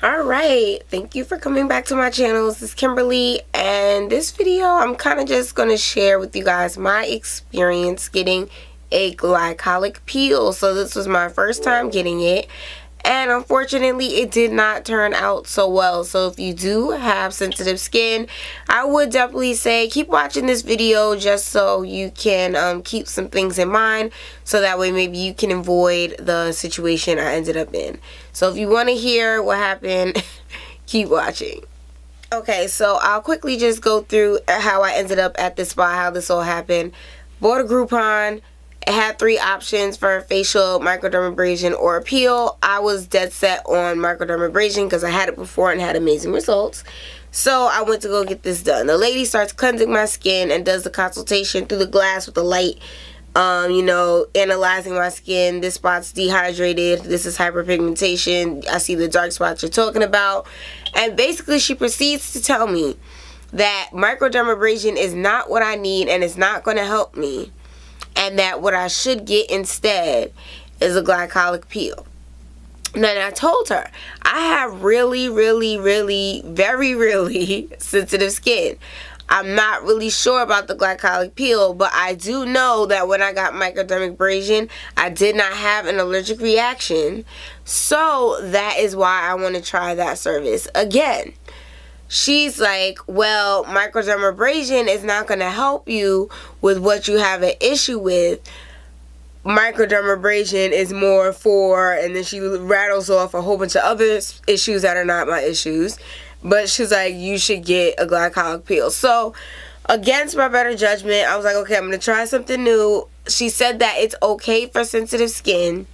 Alright, thank you for coming back to my channel. This is Kimberly, and this video I'm kind of just going to share with you guys my experience getting a glycolic peel. So this was my first time getting it, and unfortunately it did not turn out so well. So if you do have sensitive skin, I would definitely say keep watching this video just so you can keep some things in mind, so that way maybe you can avoid the situation I ended up in. So if you want to hear what happened, keep watching. Okay, so I'll quickly just go through how I ended up at this spot, how this all happened. Bought a Groupon. It had 3 options for facial, microdermabrasion, or a peel. I was dead set on microdermabrasion because I had it before and had amazing results. So I went to go get this done. The lady starts cleansing my skin and does the consultation through the glass with the light, analyzing my skin. This spot's dehydrated. This is hyperpigmentation. I see the dark spots you're talking about. And basically she proceeds to tell me that microdermabrasion is not what I need and it's not going to help me. And that what I should get instead is a glycolic peel. And then I told her, I have really, very sensitive skin. I'm not really sure about the glycolic peel, but I do know that when I got microdermabrasion, I did not have an allergic reaction. So that is why I want to try that service again. She's like, well, microdermabrasion is not going to help you with what you have an issue with. Microdermabrasion is more for, and then she rattles off a whole bunch of other issues that are not my issues. But she's like, you should get a glycolic peel. So, against my better judgment, I was like, okay, I'm going to try something new. She said that it's okay for sensitive skin.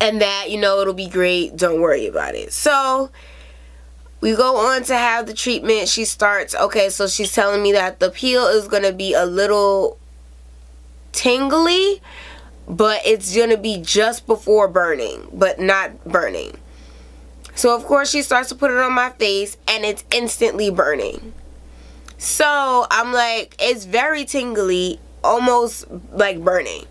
And that, it'll be great. Don't worry about it. So we go on to have the treatment. She starts, okay, so she's telling me that the peel is going to be a little tingly, but it's going to be just before burning, but not burning. So, of course, she starts to put it on my face, and it's instantly burning. So, I'm like, it's very tingly, almost like burning.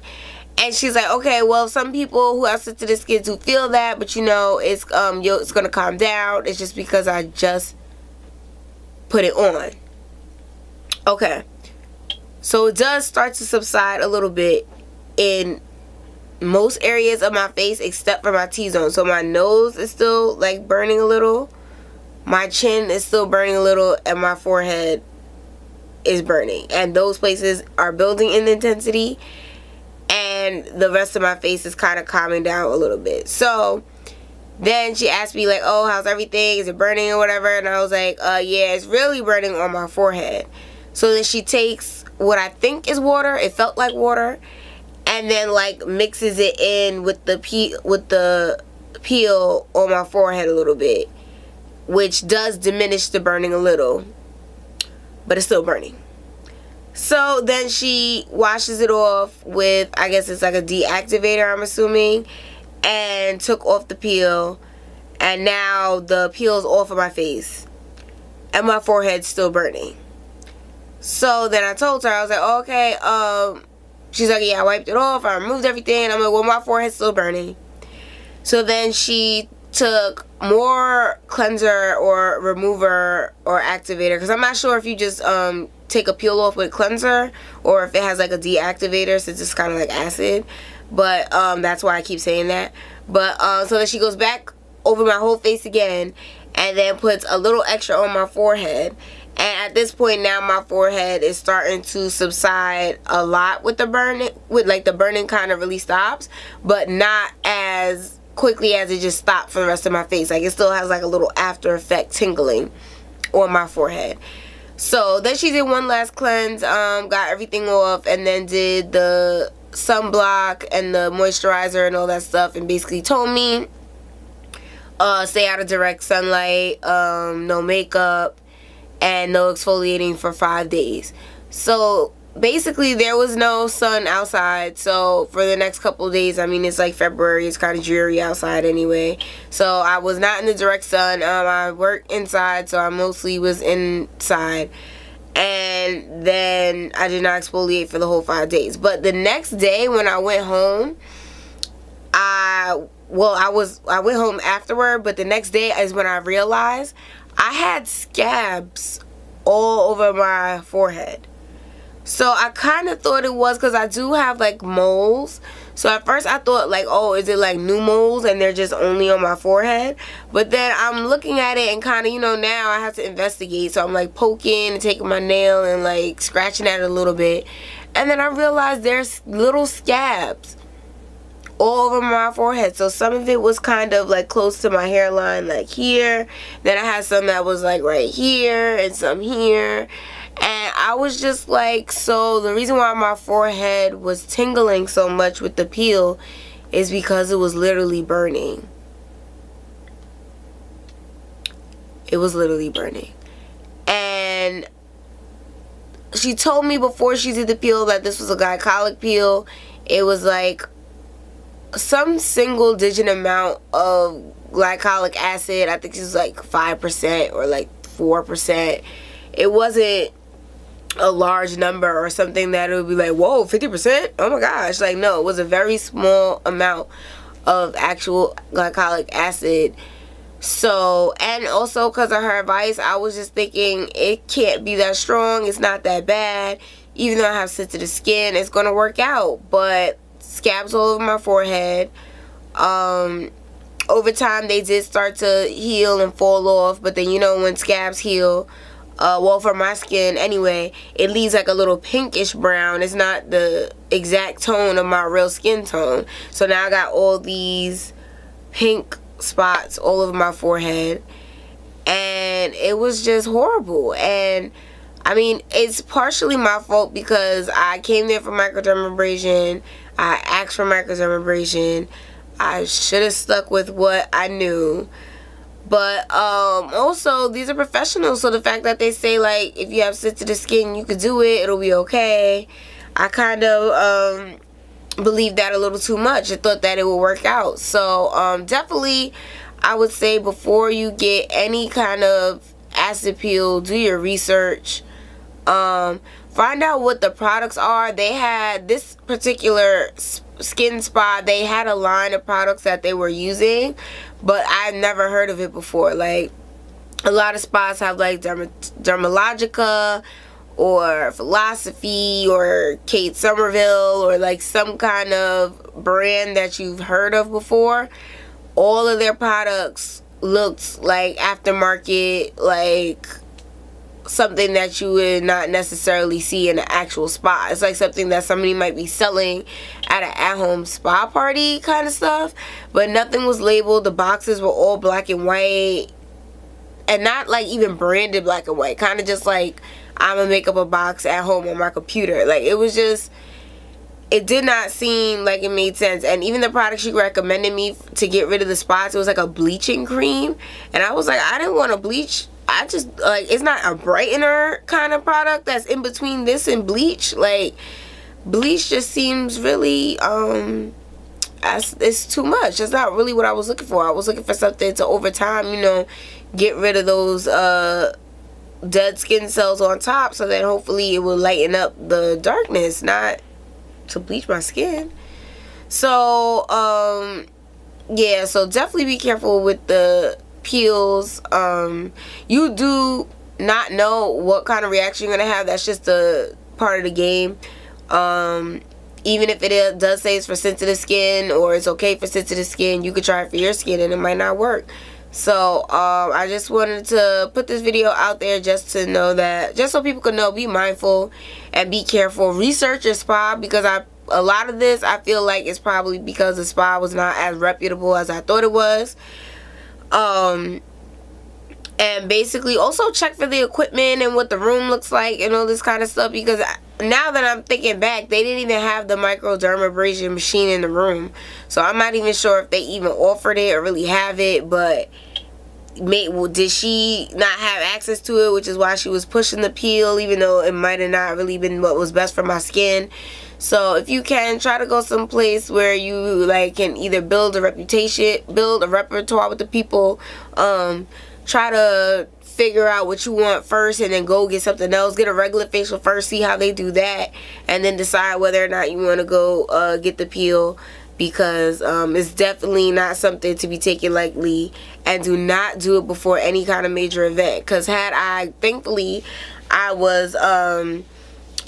And she's like, okay, well, some people who have sensitive skin do feel that, but it's going to calm down. It's just because I just put it on. Okay. So it does start to subside a little bit in most areas of my face except for my T-zone. So my nose is still like burning a little. My chin is still burning a little, and my forehead is burning. And those places are building in intensity. And the rest of my face is kind of calming down a little bit. So then she asked me like, oh, how's everything? Is it burning or whatever? And I was like, yeah, it's really burning on my forehead. So then she takes what I think is water. It felt like water. And then like mixes it in with the peel on my forehead a little bit. Which does diminish the burning a little. But it's still burning. So then she washes it off with, I guess it's like a deactivator, I'm assuming, and took off the peel, and now the peel is off of my face, and my forehead's still burning. So then I told her, I was like, oh, okay, she's like, yeah, I wiped it off, I removed everything. I'm like, well, my forehead's still burning. So then she took more cleanser or remover or activator, because I'm not sure if you just take a peel off with cleanser or if it has like a deactivator, since it's kind of like acid. But that's why I keep saying that. But so then she goes back over my whole face again and then puts a little extra on my forehead. And at this point now my forehead is starting to subside a lot with the burning, with like the burning kind of really stops, but not as quickly as it just stopped for the rest of my face. Like it still has like a little after effect tingling on my forehead. So then she did one last cleanse, got everything off, and then did the sunblock and the moisturizer and all that stuff, and basically told me stay out of direct sunlight, no makeup, and no exfoliating for 5 days. So basically there was no sun outside, so for the next couple of days, I mean, it's like February, it's kind of dreary outside anyway, so I was not in the direct sun. I work inside, so I mostly was inside, and then I did not exfoliate for the whole 5 days. But the next day when I went home, I well, I went home afterward, but the next day is when I realized I had scabs all over my forehead. So I kind of thought it was because I do have like moles. So at first I thought like, oh, is it like new moles and they're just only on my forehead? But then I'm looking at it and kind of, now I have to investigate. So I'm like poking and taking my nail and like scratching at it a little bit. And then I realized there's little scabs all over my forehead. So some of it was kind of like close to my hairline, like here. Then I had some that was like right here and some here. And I was just like, so the reason why my forehead was tingling so much with the peel is because it was literally burning. It was literally burning. And she told me before she did the peel that this was a glycolic peel. It was like some single digit amount of glycolic acid. I think it was like 5% or like 4%. It wasn't a large number or something that it would be like, whoa, 50%? Oh my gosh. Like, no, it was a very small amount of actual glycolic acid. So, and also because of her advice, I was just thinking it can't be that strong. It's not that bad. Even though I have sensitive skin, it's going to work out. But scabs all over my forehead. Over time, they did start to heal and fall off. But then, when scabs heal, well, for my skin anyway, it leaves like a little pinkish brown. It's not the exact tone of my real skin tone. So now I got all these pink spots all over my forehead. And it was just horrible. And I mean, it's partially my fault because I came there for microdermabrasion. I asked for microdermabrasion. I should have stuck with what I knew. But also, these are professionals, so the fact that they say, like, if you have sensitive skin, you could do it, it'll be okay. I kind of believed that a little too much. I thought that it would work out. So, definitely, I would say before you get any kind of acid peel, do your research. Find out what the products are. They had this particular skin spa, they had a line of products that they were using, but I've never heard of it before. Like, a lot of spas have like Dermalogica or Philosophy or Kate Somerville or like some kind of brand that you've heard of before. All of their products looked like aftermarket, like something that you would not necessarily see in an actual spa. It's like something that somebody might be selling at an at-home spa party kind of stuff, but nothing was labeled. The boxes were all black and white, and not like even branded black and white, kind of just like I'm gonna make up a box at home on my computer. Like, it was just, it did not seem like it made sense. And even the product she recommended me to get rid of the spots, it was like a bleaching cream, and I was like, I didn't want to bleach. I just, like, it's not a brightener kind of product that's in between this and bleach. Like, bleach just seems really, it's too much. It's not really what I was looking for. I was looking for something to, over time, get rid of those, dead skin cells on top, so that hopefully it will lighten up the darkness, not to bleach my skin. So, yeah, so definitely be careful with the peels. You do not know what kind of reaction you're gonna have. That's just a part of the game. Even if it does say it's for sensitive skin or it's okay for sensitive skin, you could try it for your skin and it might not work. So I just wanted to put this video out there just to know that, just so people can know, be mindful and be careful. Research your spa, because a lot of this I feel like it's probably because the spa was not as reputable as I thought it was. And basically also check for the equipment and what the room looks like and all this kind of stuff, because now that I'm thinking back, they didn't even have the microdermabrasion machine in the room. So I'm not even sure if they even offered it or really have it, but did she not have access to it, which is why she was pushing the peel, even though it might have not really been what was best for my skin. So if you can, try to go someplace where you like can either build a reputation, build a repertoire with the people, try to figure out what you want first and then go get something else. Get a regular facial first, see how they do that, and then decide whether or not you want to go get the peel. because it's definitely not something to be taken lightly, and do not do it before any kind of major event. Because thankfully I was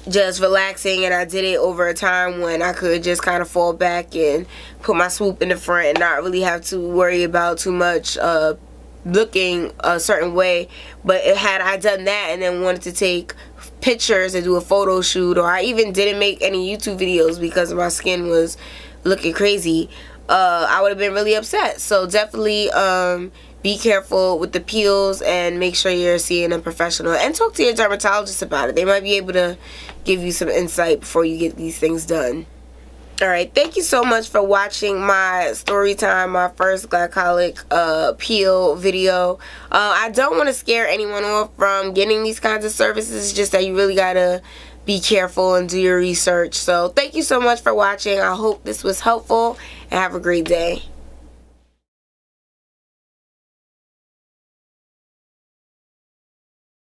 just relaxing, and I did it over a time when I could just kind of fall back and put my swoop in the front and not really have to worry about too much looking a certain way. But had I done that and then wanted to take pictures and do a photo shoot, or I even didn't make any YouTube videos because my skin was looking crazy, I would have been really upset. So definitely be careful with the peels, and make sure you're seeing a professional, and talk to your dermatologist about it. They might be able to give you some insight before you get these things done. Alright, thank you so much for watching my story time, my first glycolic peel video. I don't want to scare anyone off from getting these kinds of services. It's just that you really gotta be careful and do your research. So thank you so much for watching. I hope this was helpful, and have a great day.